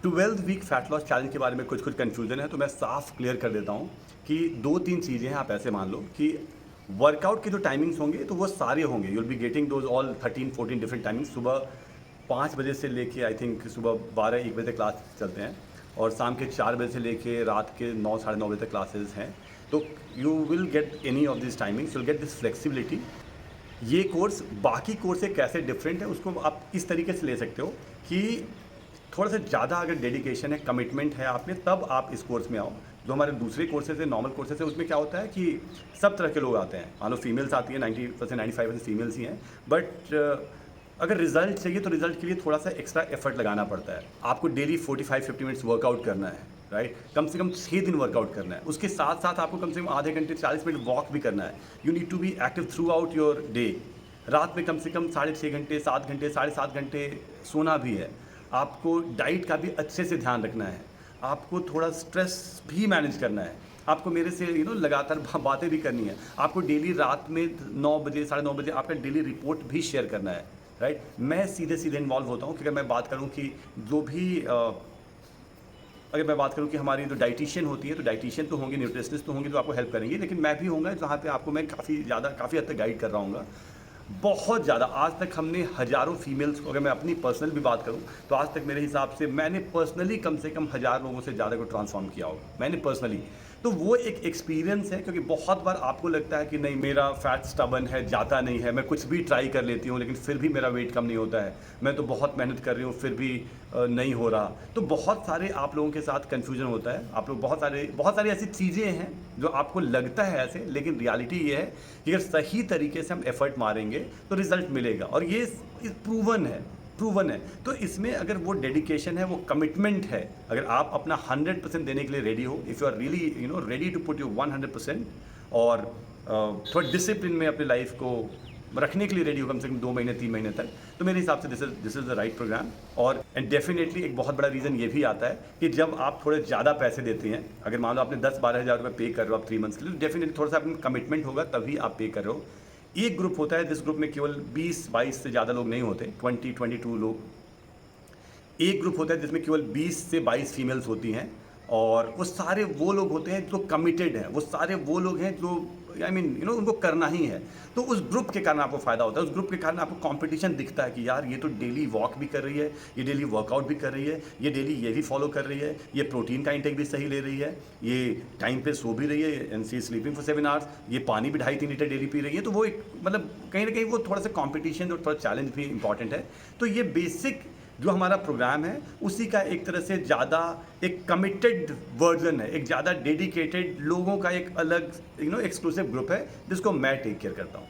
12 week fat loss challenge के बारे में कुछ कन्फ्यूजन है, तो मैं साफ क्लियर कर देता हूँ कि 2-3 चीज़ें हैं। आप ऐसे मान लो कि वर्कआउट की जो टाइमिंग्स होंगे तो वो सारे होंगे, you will be getting those all 13-14 different timings. सुबह 5 बजे से लेके आई थिंक सुबह 12-1 बजे तक क्लास चलते हैं, और शाम के 4 बजे से लेके रात के 9-9:30 बजे तक क्लासेस हैं। तो you will get any of this timings, you will get this flexibility. ये कोर्स बाकी कोर्स से कैसे डिफरेंट है उसको आप इस तरीके से ले सकते हो कि थोड़ा सा ज़्यादा अगर डेडिकेशन है, कमिटमेंट है आप में, तब आप इस कोर्स में आओ। जो हमारे दूसरे कोर्सेज है, नॉर्मल कोर्सेज है, उसमें क्या होता है कि सब तरह के लोग आते हैं। मान लो फीमेल्स आती हैं, 90% 95% फीमेल्स ही हैं, बट अगर रिजल्ट चाहिए तो रिजल्ट के लिए थोड़ा सा एक्स्ट्रा एफर्ट लगाना पड़ता है। आपको डेली 45-50 मिनट्स वर्कआउट करना है, राइट? कम से कम 6 दिन वर्कआउट करना है। उसके साथ साथ आपको कम से कम आधे घंटे 40 मिनट वॉक भी करना है। You need to be active throughout your day. रात में कम से कम 6.5 घंटे, 7 घंटे, 7.5 घंटे सोना भी है। आपको डाइट का भी अच्छे से ध्यान रखना है। आपको थोड़ा स्ट्रेस भी मैनेज करना है। आपको मेरे से लगातार बातें भी करनी है। आपको डेली रात में 9 बजे, 9:30 बजे आपका डेली रिपोर्ट भी शेयर करना है, राइट? मैं सीधे सीधे इन्वॉल्व होता हूँ, क्योंकि मैं बात करूँ कि जो भी अगर मैं बात करूँ कि हमारी जो डाइटिशियन होती है, तो डाइटिशियन तो होंगे, न्यूट्रिशनिस्ट तो होंगे जो आपको हेल्प करेंगे, लेकिन मैं भी होऊंगा जहाँ पे आपको मैं काफ़ी हद तक गाइड कर रहा हूँगा। बहुत ज़्यादा आज तक हमने हज़ारों फीमेल्स को, अगर मैं अपनी पर्सनल भी बात करूं, तो आज तक मेरे हिसाब से मैंने पर्सनली कम से कम 1000 लोगों से ज़्यादा को ट्रांसफॉर्म किया होगा, मैंने पर्सनली। तो वो एक एक्सपीरियंस है, क्योंकि बहुत बार आपको लगता है कि नहीं मेरा फैट स्टबन है, जाता नहीं है, मैं कुछ भी ट्राई कर लेती हूँ लेकिन फिर भी मेरा वेट कम नहीं होता है, मैं तो बहुत मेहनत कर रही हूँ फिर भी नहीं हो रहा। तो बहुत सारे आप लोगों के साथ कन्फ्यूजन होता है। आप लोग बहुत सारी ऐसी चीज़ें हैं जो आपको लगता है ऐसे, लेकिन रियलिटी ये है कि अगर सही तरीके से हम एफर्ट मारेंगे तो रिजल्ट मिलेगा, और ये प्रूवन है। तो इसमें अगर वो डेडिकेशन है, वो कमिटमेंट है, अगर आप अपना 100% देने के लिए रेडी हो, if you are really ready to put you 100%, और थोड़ा डिसिप्लिन में अपनी लाइफ को रखने के लिए रेडी हो कम से कम 2 महीने 3 महीने तक, तो मेरे हिसाब से this is the right program. और एंड डेफिनेटली एक बहुत बड़ा रीज़न ये भी आता है कि जब आप थोड़े ज़्यादा पैसे देते हैं, अगर मान लो आपने 10-12 हज़ार रुपये पे कर रहे हो आप 3 मंथ्स के लिए, तो डेफिनेटली थोड़ा सा अपना कमिटमेंट होगा तभी आप पे कर रहे हो। एक ग्रुप होता है जिस ग्रुप में केवल 20-22 से ज़्यादा लोग नहीं होते, 20-22 लोग। एक ग्रुप होता है जिसमें केवल 20 से 22 फीमेल्स होती हैं, और वो सारे वो लोग होते हैं जो कमिटेड हैं, वो सारे वो लोग हैं जो उनको करना ही है। तो उस ग्रुप के कारण आपको फ़ायदा होता है, उस ग्रुप के कारण आपको कंपटीशन दिखता है कि यार ये तो डेली वॉक भी कर रही है, ये डेली वर्कआउट भी कर रही है, ये डेली ये भी फॉलो कर रही है, ये प्रोटीन का इंटेक भी सही ले रही है, ये टाइम पे सो भी रही है, and see sleeping for 7 hours, ये पानी भी 2.5-3 लीटर डेली पी रही है। तो वो एक कहीं ना कहीं वो थोड़ा सा कॉम्पिटिशन और थोड़ा चैलेंज भी इंपॉर्टेंट है। तो ये बेसिक जो हमारा प्रोग्राम है उसी का एक तरह से ज़्यादा एक कमिटेड वर्जन है, एक ज़्यादा डेडिकेटेड लोगों का एक अलग एक्सक्लूसिव ग्रुप है जिसको मैं टेक केयर करता हूँ।